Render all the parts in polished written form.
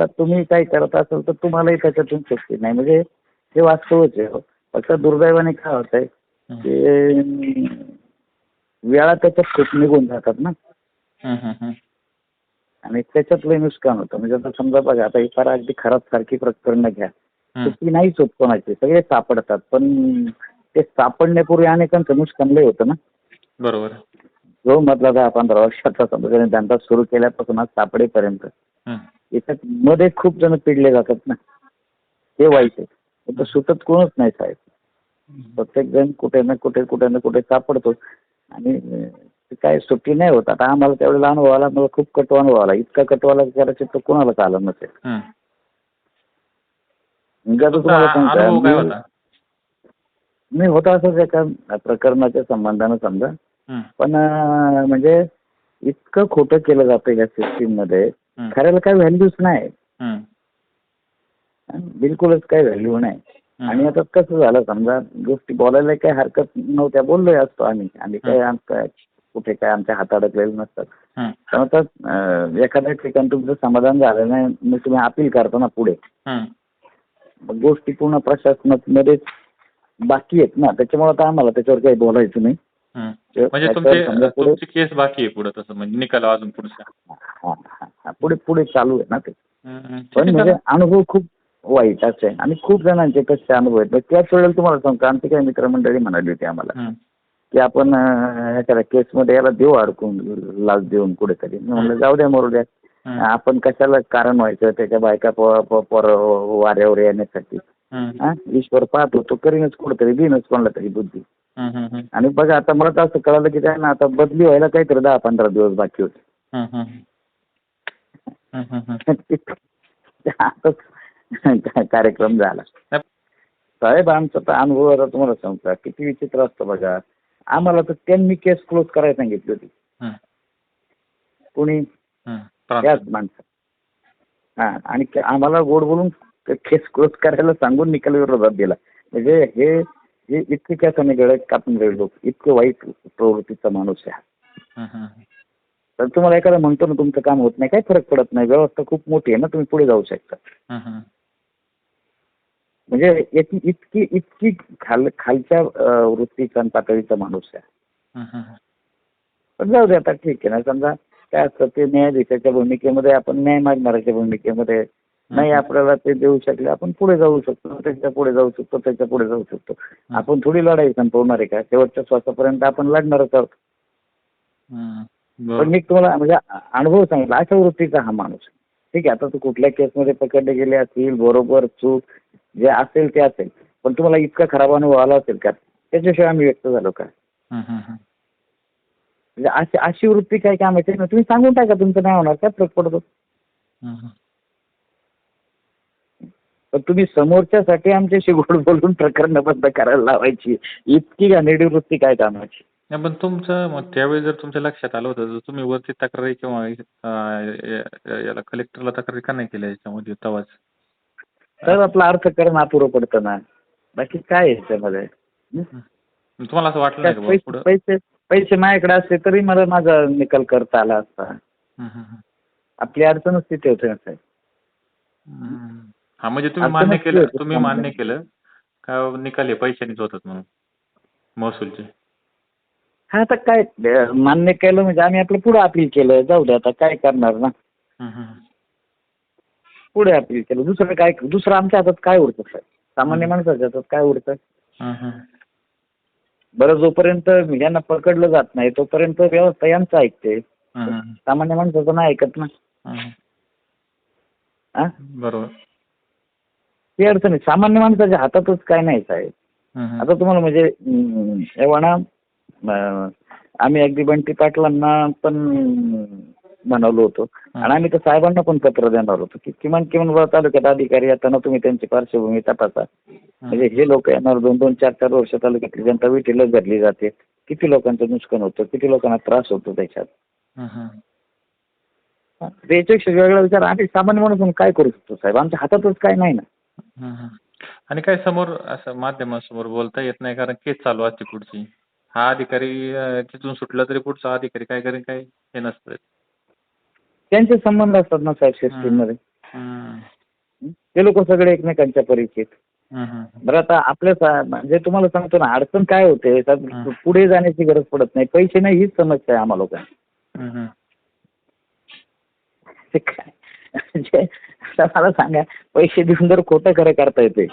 समजा तुम्ही काय करत असाल तर तुम्हालाही त्याच्यातून सुट्टी नाही. म्हणजे हे वास्तवच आहे. फक्त दुर्दैवाने काय होतंय की वेळा त्याच्यात खूप निघून जातात ना, आणि त्याच्यातलं नुकसान होतं. म्हणजे आता समजा बघा, आता फार अगदी खराब सारखी प्रकरणं घ्या, सुट्टी नाहीच होत कोणाची, सगळे सापडतात. पण ते सापडण्यापूर्वी अनेकांचं नुकसान लय होतं ना. बरोबर. जो मधला 10-15 वर्षाचा समजा त्याने धंदा सुरू केल्यापासून आज सापडेपर्यंत याच्यात मध्ये खूप जण पिडले जातात ना, ते वाईट आहे. तर सुटत कोणच नाही साहेब. प्रत्येक जण कुठे ना कुठे सापडतो, आणि काय सुट्टी नाही होत. आता आम्हाला त्यावेळेला अनुभव आला, मला खूप कटू अनुभव आला. इतका कटू आला करायचं तर कोणालाच आला नसेल. म्हणजे आता तुम्हाला सांगता, मी होता असंच एका प्रकरणाच्या संबंधानं समजा, पण म्हणजे इतकं खोटं केलं जातं या सिस्टीम मध्ये, खऱ्याला काही व्हॅल्यूच नाही, बिलकुलच काही व्हॅल्यू नाही. आणि आता कसं झालं समजा, गोष्टी बोलायला काही हरकत नव्हत्या, बोललोय असतो आम्ही काय कुठे काय आमच्या हात अडकलेले नसतात. तर आता एखाद्या ठिकाणी तुमचं समाधान झालं नाही, मग तुम्ही अपील करता ना पुढे, मग गोष्टी पूर्ण प्रशासनामध्येच बाकी आहेत ना, त्याच्यामुळे आता आम्हाला त्याच्यावर काही बोलायचं नाही. म्हणजे तुमची केस बाकी आहे पुढे, तसं म्हणजे निकाल अजून पुढचा पुढे चालू आहे ना ते. पण म्हणजे अनुभव खूप वाईट आहे, आणि खूप जणांचे कसे अनुभव आहेत. त्याच वेळेला तुम्हाला सांगतो, आमची काही मित्रमंडळी म्हणाली होती आम्हाला की आपण एखाद्या केसमध्ये याला देऊ अडकून, लाच देऊन कुठेतरी. म्हणलं जाऊ द्या, मरू द्या, आपण कशाला कारण व्हायचं त्याच्या बायका वाऱ्यावर येण्यासाठी. ईश्वर पाहतो, तो करीनच कुठेतरी, देईनच कोणाला तरी बुद्धी. आणि बघा आता मला तर असं कळालं की त्यांना आता बदली व्हायला काहीतरी 10-15 दिवस बाकी होते. कार्यक्रम झाला साहेब. आमचा तर अनुभव आता तुम्हाला सांगता किती विचित्र असतं बघा. आम्हाला तर त्यांनी केस क्लोज करायला सांगितली होती, कोणी त्याच माणसं. आणि आम्हाला गोड बोलून केस क्लोज करायला सांगून निकाल विरोधात दिला. म्हणजे हे इतके काय समजले कापून गळे लोक, इतके वाईट प्रवृत्तीचा माणूस आहे. तर तुम्हाला एखादा म्हणतो ना तुमचं काम होत नाही, काही फरक पडत नाही, व्यवस्था खूप मोठी आहे ना, तुम्ही पुढे जाऊ शकता. म्हणजे इतकी खालच्या वृत्तीचा आणि पातळीचा माणूस आहे. पण जाऊ दे, आता ठीक आहे ना. समजा काय असतं, ते न्यायाधीशाच्या भूमिकेमध्ये, आपण न्याय मागणाऱ्याच्या भूमिकेमध्ये नाही आपल्याला ते देऊ शकले, आपण पुढे जाऊ शकतो, त्याच्या पुढे जाऊ शकतो. आपण थोडी लढाई संपवणार आहे का? शेवटच्या श्वासापर्यंत आपण लढणारच आहोत. पण मी तुम्हाला म्हणजे अनुभव सांगितला, अशा वृत्तीचा हा माणूस. ठीक आहे, आता तू कुठल्या केसमध्ये पकडले गेले असतील, बरोबर चूक जे असेल ते असेल, पण तुम्हाला इतका खराब अनुभव आला असेल का? त्याच्याशिवाय आम्ही व्यक्त झालो का? म्हणजे अशी वृत्ती काय कामाची ना, तुम्ही सांगून टाका तुमचं नाही होणार, काय फरक पडतो? पण तुम्ही समोरच्यासाठी आमच्याशी गोड बोलून प्रकरण बंद करायला लावायची, इतकी घाणेरडी वृत्ती काय कामाची? पण तुमचं मग त्यावेळी जर तुमच्या लक्षात आलं होतं, तर तुम्ही वरती तक्रारी किंवा याला कलेक्टरला तक्रारी का नाही केल्या याच्यामध्ये तवाच? तर आपलं अर्थकारण अपुरं पडतं ना, बाकी काय आहे त्याच्यामध्ये? तुम्हाला असं वाटलं नाही का पैसे माझ्याकडे असते तरी मला माझा निकाल करता आला असता. आपली अडचणच तिथे होते ना साहेब. म्हणजे तुम्ही मान्य केलं का निकाल हे पैशानेच होतात म्हणून, महसूलचे? हा, आता काय मान्य केलं म्हणजे आम्ही आपलं पुढे अपील केलं, जाऊ दे आता काय करणार ना, पुढे अपील केलं. दुसरं आमच्या हातात काय उरतं साहेब? सामान्य माणसाच्या हातात काय उरतं? बरं, जोपर्यंत यांना पकडलं जात नाही तोपर्यंत व्यवस्था यांचं ऐकते, सामान्य माणसाचं नाही ऐकत ना. बरोबर. ती अडचण आहे, सामान्य माणसाच्या हातातच काय नाही साहेब. आता तुम्हाला म्हणजे एवढा आम्ही अगदी बंटी पाटलांना पण बनवलो होतो, आणि आम्ही तर साहेबांना पण पत्र देणार होतो की किमान तालुक्यात अधिकारी येताना तुम्ही त्यांची पार्श्वभूमी तपासा. म्हणजे हे लोक येणार 2-2, 4-4 वर्ष तालुक्यातली जनता विटीला धरली जाते, किती लोकांचं नुकसान होतं, किती लोकांना त्रास होतो त्याच्यात. त्याच्यापेक्षा वेगळा विचार आम्ही सामान्य माणूस म्हणून काय करू शकतो साहेब? आमच्या हातातच काय नाही ना. आणि काय समोर असं माध्यमांसमोर बोलता येत नाही, कारण केस चालू असते पुढची. हा अधिकारी तिथून सुटला तरी पुढचा अधिकारी काय करेल, काय हे नसतं. त्यांचे संबंध असतात ना साहेब सिस्टीम मध्ये. ते लोक सगळे एकमेकांच्या परिचित. बरं आता आपल्या म्हणजे तुम्हाला सांगतो ना, अडचण काय होते, पुढे जाण्याची गरज पडत नाही, पैसे नाही हीच समस्या आहे आम्हा लोकांना. ते काय म्हणजे आता मला सांगा, पैसे देऊन जर खोटं खरं करता येते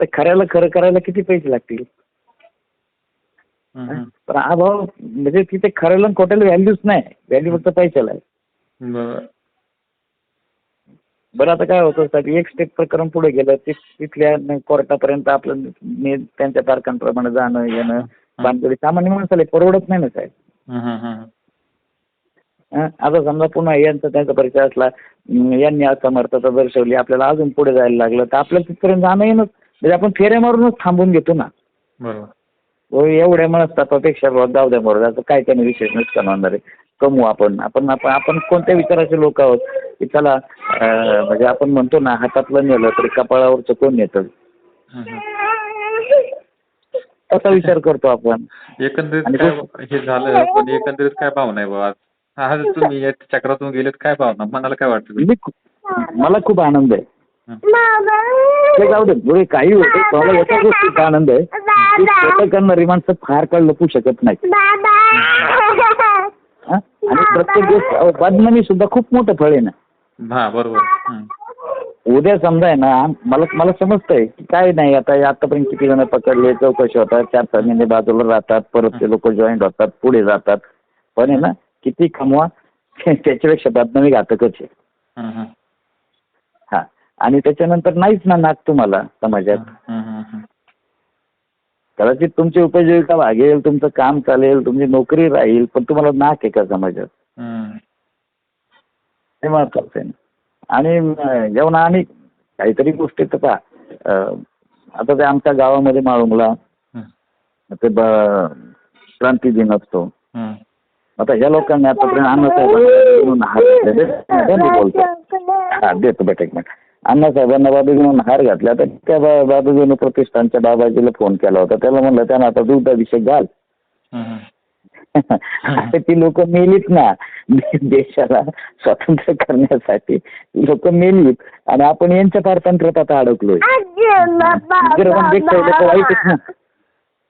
तर खऱ्याला खरं करायला किती पैसे लागतील? पण अभाव म्हणजे तिथे खऱ्याला खोट्याला व्हॅल्यूच नाही, व्हॅल्यू फक्त पैशाला आहे. बरं आता काय होतं साहेब, एक स्टेप प्रकरण पुढे गेलं, तिथल्या कोर्टापर्यंत आपलं त्यांच्या तारखांप्रमाणे जाणं येणं बांधकाम सामान्य माणसाला परवडत नाही ना साहेब. आता समजा पुन्हा यांचा त्यांचा परिचय असला, यांनी असमर्थता दर्शवली, आपल्याला अजून पुढे जायला लागलं तर आपल्याला तिथपर्यंत जाणं येणं म्हणजे आपण फेऱ्या मारूनच थांबून घेतो ना. बरोबर. एवढ्या मनस्तापापेक्षा जाऊ द्या बरोबर, आता काय त्याने विशेष नुकसान होणार आहे, कमवू आपण आपण आपण कोणत्या विचाराचे लोक आहोत की चला म्हणजे आपण म्हणतो ना, हातातलं नेलं तरी कपाळावरचं कोण नेतं, असा विचार करतो आपण. एकंदरीत काय हे झालं, पण एकंदरीत काय भावना आहे बाबा आज तुम्ही या चक्रातून गेलेत, काय भावना, मनाला काय वाटतं? मला खूप आनंद आहे. ते जाऊ दे बरे, काही होते, मला एका गोष्टीचा आनंद आहे की खोटं करणारी माणसं फार काळ लपू शकत नाही. आणि प्रत्येक गोष्ट बदनामी सुद्धा खूप मोठं फळ आहे ना. बरोबर. उद्या समजा आहे ना, मला समजतंय की काय नाही, आतापर्यंत किती जण पकडले, चौकशी होतात, 4-6 महिने बाजूला राहतात, परत ते लोक जॉईंट होतात, पुढे जातात, पण आहे ना किती कमवा त्याच्यापेक्षा बदनामी घातकच आहे. हा, आणि त्याच्यानंतर नाहीच ना नाक तुम्हाला समाजात. कदाचित तुमची उपजीविका भागेल, तुमचं काम चालेल, तुमची नोकरी राहील, पण तुम्हाला नाक आहे का समाजात, हे महत्वाचं आहे. आणि जेव्हा आम्ही काहीतरी गोष्टी तर आता ते आमच्या गावामध्ये माळुंगला ते क्रांती दिन असतो. आता ह्या लोकांनी आतापर्यंत अण्णासाहेबांना बोलतो देतो बेटा एक मिनिट, अण्णासाहेबांना बाबूजींना हार घातला, तर त्या बाबूजींनी प्रतिष्ठानच्या बाबाजीला फोन केला होता, त्याला म्हणलं त्यांना आता दुग्धाभिषेक घाल. ती लोक मेलीत ना देशाला स्वातंत्र्य करण्यासाठी, लोक मेलीत आणि आपण यांच्या पारतंत्र्यात आता अडकलोय. इंग्रजांपेक्षा लोक वाईटच ना,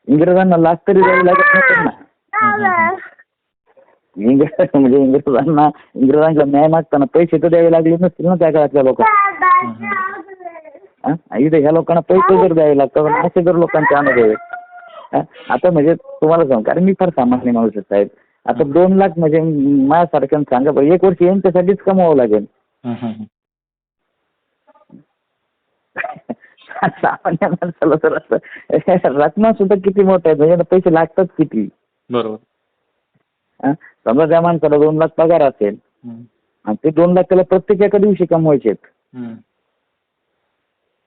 इंग्रजांना लाच तरी द्यावी लागत नसेल ना. म्हणजे इंग्रजांना न्याय मागताना पैसे तर द्यावे लागले नसतील ना त्या काळातल्या लोकांना. इथे ह्या लोकांना पैसे जर द्यावे लागतात, असे जर लोकांचे अनुभव आहेत. आता म्हणजे तुम्हाला सांग, कारण मी फार सामान्य माणूस साहेब, आता 2 लाख म्हणजे माझ्यासारख्यानं सांगा बरं, 1 वर्ष यांच्यासाठीच कमवावं लागेल. सामान्य माणसाला तर असं रकमा सुद्धा किती मोठ्या आहेत, म्हणजे पैसे लागतात किती. बरोबर. समजा त्या माणसाला 2 लाख पगार असेल आणि ते 2 लाख त्याला प्रत्येक एका दिवशी कमवायचे आहेत.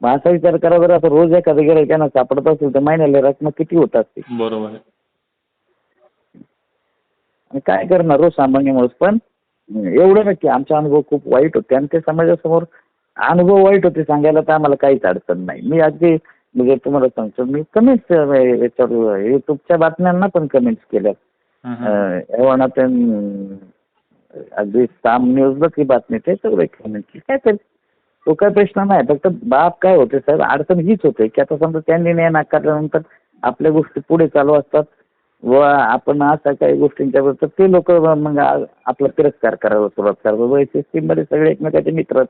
मग असा विचार करा जर आता रोज एखादा गिऱ्हाईकांना सापडत असेल तर महिन्याला रक्कम किती होत असते. बरोबर. आणि काय करणार रोज सामान्य माणूस. पण एवढं नक्की आमचा अनुभव खूप वाईट होते आणि ते समाजासमोर अनुभव वाईट होते सांगायला तर आम्हाला काहीच अडचण नाही. मी अगदी म्हणजे तुम्हाला सांगतो, मी कमेंट्स याच्यावर युट्यूबच्या बातम्यांना पण कमेंट्स केल्या. अगदी साम न्यूजला ती बातमी ते सगळे कमेंट केली. काय तरी तो काय प्रश्न नाही, फक्त बाप काय होते साहेब, अडचण हीच होते की आता समजा त्यांनी न्याय नाकारल्यानंतर आपल्या गोष्टी पुढे चालू असतात व आपण अशा काही गोष्टींच्या तर ते लोक मग आपला तिरस्कार करायला सुरुवात करतात. सिस्टीम मध्ये सगळे एकमेकाचे मित्र.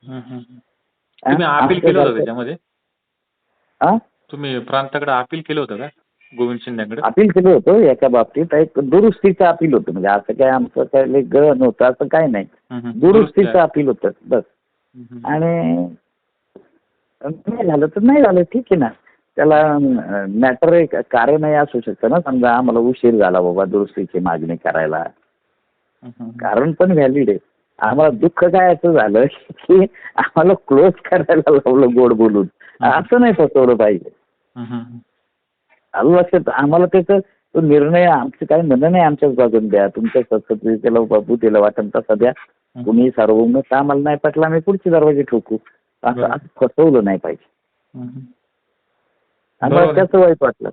तुम्ही अपील केलं होतं त्याच्यामध्ये? तुम्ही प्रांताकडे अपील केलं होतं का गोविंद शिंदेकडे? अपील केलं होतं एका बाबतीत, एक दुरुस्तीचं अपील होतं. म्हणजे असं काय आमचं काय गळ नव्हतं असं काय नाही, दुरुस्तीचं अपील होतं बस. आणि नाही झालं तर नाही झालं, ठीक आहे ना. त्याला मॅटर एक कारण आहे असू शकतं ना. समजा आम्हाला उशीर झाला बाबा दुरुस्तीची मागणी करायला, कारण पण व्हॅलिड आहे. आम्हाला दुःख काय असं झालं की आम्हाला क्लोज करायला लावलं गोड बोलून. असं नाही फसवलं पाहिजे. लक्षात आम्हाला त्याचा निर्णय आमचं काही म्हणणं नाही, आमच्याच बाजून द्या, तुमच्या त्याला बाबू त्याला वाटण तसा द्या, कुणी सार्वभौम आम्हाला नाही पटलं आम्ही पुढची दरवाजे ठोकू. असं फसवलं नाही पाहिजे. आम्हाला त्याचं वाईट वाटलं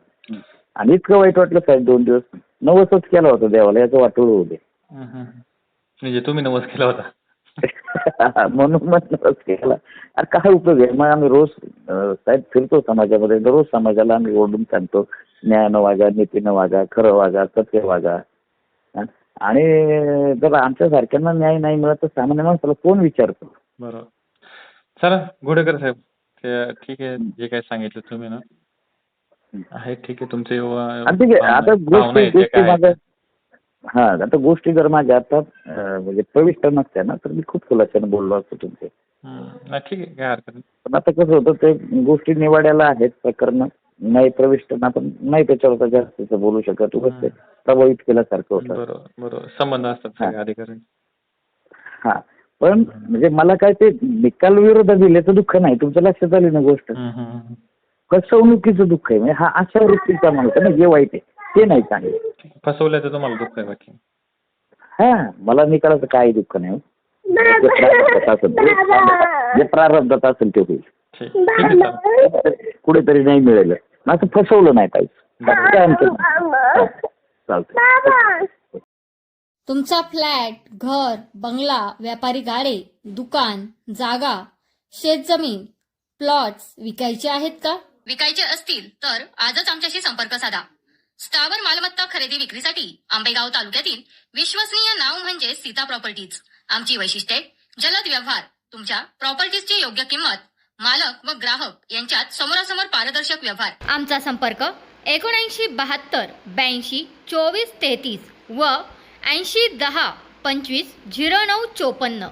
आणि इतकं वाईट वाटलं साहेब 2 दिवस नवसच केला होता देवाला याचं वाटोळ होऊ दे. म्हणजे तुम्ही नवस केला होता? म्हणून म्हणलं केला. अरे काय उपयोग आहे? मग आम्ही रोज साहेब फिरतो समाजामध्ये, दररोज समाजाला आम्ही ओरडून सांगतो, न्यायानं वागा, नीतीनं वागा, खरं वागा, सत्य वागा. हा? आणि जर आमच्या सारख्यांना न्याय नाही मिळत तर सामान्य माणसाला कोण विचारतो? बरोबर. चला घोडेकर साहेब, ठीक आहे, जे काही सांगितलं तुम्ही ना आहे ठीक आहे. तुमचे आणि ठीक आहे, आता भावना आहे ते गोष्टी काय माझ्या आता गोष्टी जर माझ्या आता म्हणजे प्रविष्ट नसत्या ना तर मी खूप खुलाशाने बोललो असतो तुमचे. नाही ठीक आहे, काय हरकत नाही. पण आता कसं होतं ते गोष्टी निवाड्याला आहेत प्रकरण नाही प्रविष्ट ना, आपण नाही त्याच्यावर जास्त बोलू शकत. उगाच ते प्रभावित केल्यासारखं होतं. बरोबर बरोबर, संबंध असतात सगळे अधिकारी. हा, पण म्हणजे मला काय ते निकाल विरोधात दिल्याचं दुःख नाही. तुमच्या लक्षात आली ना गोष्ट? फसवणुकीचं दुःख आहे. म्हणजे हा अशा वृत्तीचा माणूस आहे ना, जे वाईट आहे ते नाही चांगलं. फसवल्याचं तुम्हाला दुःख आहे बाकी. हा, मला निकालाचं काही दुःख नाही. जे प्रारब्धात असेल ते होईल. ठीक आहे, चालेल. कुठेतरी नाही मिळालं असं फसवलं नाही पाहिजे. चालतं. तुमचा फ्लॅट, घर, बंगला, व्यापारी गाडे, दुकान, जागा, शेतजमीन, प्लॉट्स विकायचे आहेत का? विकायचे असतील तर आजच आमच्याशी संपर्क साधा. स्थावर मालमत्ता खरेदी विक्रीसाठी आंबेगाव तालुक्यातील विश्वसनीय नाव म्हणजे सीता प्रॉपर्टीज. आमची वैशिष्ट्ये: जलद व्यवहार, तुमच्या प्रॉपर्टीजची योग्य किंमत, मालक व ग्राहक यांच्यात समोरासमोर पारदर्शक व्यवहार. आमचा संपर्क 7972 82 24 33 व 80 10 25 09 54.